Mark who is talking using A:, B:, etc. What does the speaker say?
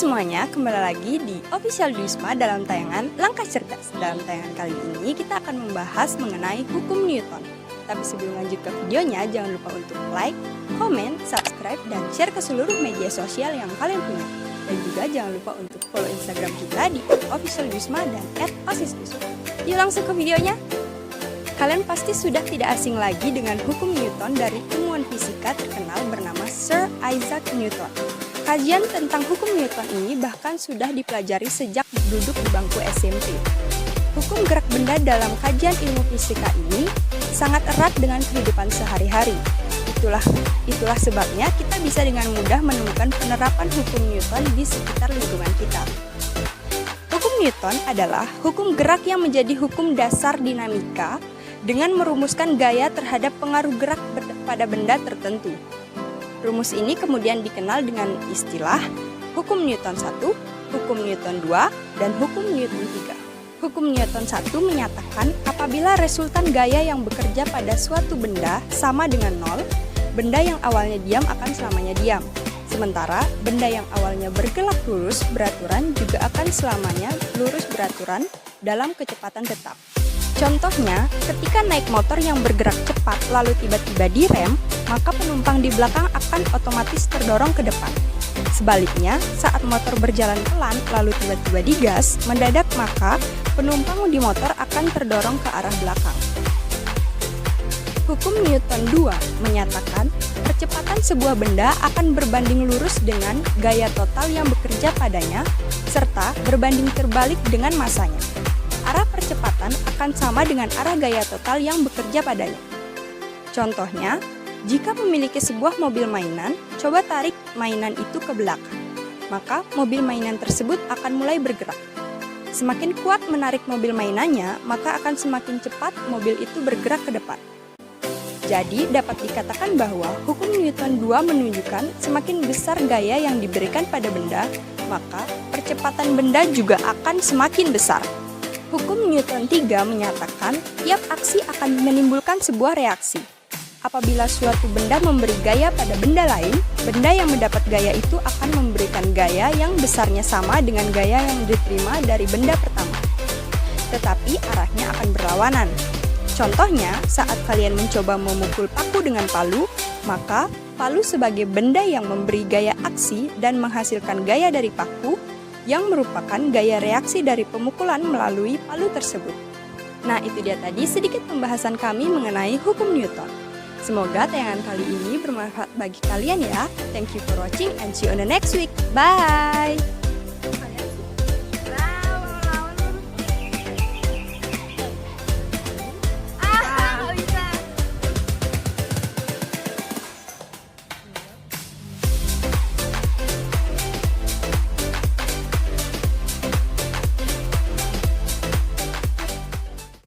A: semuanya, kembali lagi di Official Duisma dalam tayangan Langkah Cerdas. Dalam tayangan kali ini kita akan membahas mengenai hukum Newton. Tapi sebelum lanjut ke videonya, jangan lupa untuk like, komen, subscribe, dan share ke seluruh media sosial yang kalian punya. Dan juga jangan lupa untuk follow Instagram kita di @officialduisma dan @osisduisma. Yuk langsung ke videonya. Kalian pasti sudah tidak asing lagi dengan hukum Newton dari ilmuwan fisika terkenal bernama Sir Isaac Newton. Kajian tentang hukum Newton ini bahkan sudah dipelajari sejak duduk di bangku SMP. Hukum gerak benda dalam kajian ilmu fisika ini sangat erat dengan kehidupan sehari-hari. Itulah sebabnya kita bisa dengan mudah menemukan penerapan hukum Newton di sekitar lingkungan kita. Hukum Newton adalah hukum gerak yang menjadi hukum dasar dinamika dengan merumuskan gaya terhadap pengaruh gerak pada benda tertentu. Rumus ini kemudian dikenal dengan istilah hukum Newton 1, hukum Newton 2, dan hukum Newton 3. Hukum Newton 1 menyatakan apabila resultan gaya yang bekerja pada suatu benda sama dengan 0, benda yang awalnya diam akan selamanya diam. Sementara benda yang awalnya bergerak lurus beraturan juga akan selamanya lurus beraturan dalam kecepatan tetap. Contohnya, ketika naik motor yang bergerak cepat lalu tiba-tiba direm, maka penumpang di belakang akan otomatis terdorong ke depan. Sebaliknya, saat motor berjalan pelan lalu tiba-tiba digas, mendadak maka penumpang di motor akan terdorong ke arah belakang. Hukum Newton 2 menyatakan percepatan sebuah benda akan berbanding lurus dengan gaya total yang bekerja padanya, serta berbanding terbalik dengan masanya. Arah percepatan akan sama dengan arah gaya total yang bekerja padanya. Contohnya, jika memiliki sebuah mobil mainan, coba tarik mainan itu ke belakang, maka mobil mainan tersebut akan mulai bergerak. Semakin kuat menarik mobil mainannya, maka akan semakin cepat mobil itu bergerak ke depan. Jadi, dapat dikatakan bahwa hukum Newton 2 menunjukkan semakin besar gaya yang diberikan pada benda, maka percepatan benda juga akan semakin besar. Hukum Newton 3 menyatakan tiap aksi akan menimbulkan sebuah reaksi. Apabila suatu benda memberi gaya pada benda lain, benda yang mendapat gaya itu akan memberikan gaya yang besarnya sama dengan gaya yang diterima dari benda pertama. Tetapi arahnya akan berlawanan. Contohnya, saat kalian mencoba memukul paku dengan palu, maka palu sebagai benda yang memberi gaya aksi dan menghasilkan gaya dari paku, yang merupakan gaya reaksi dari pemukulan melalui palu tersebut. Nah, itu dia tadi sedikit pembahasan kami mengenai hukum Newton. Semoga tayangan kali ini bermanfaat bagi kalian ya. Thank you for watching and see you on the next week. Bye!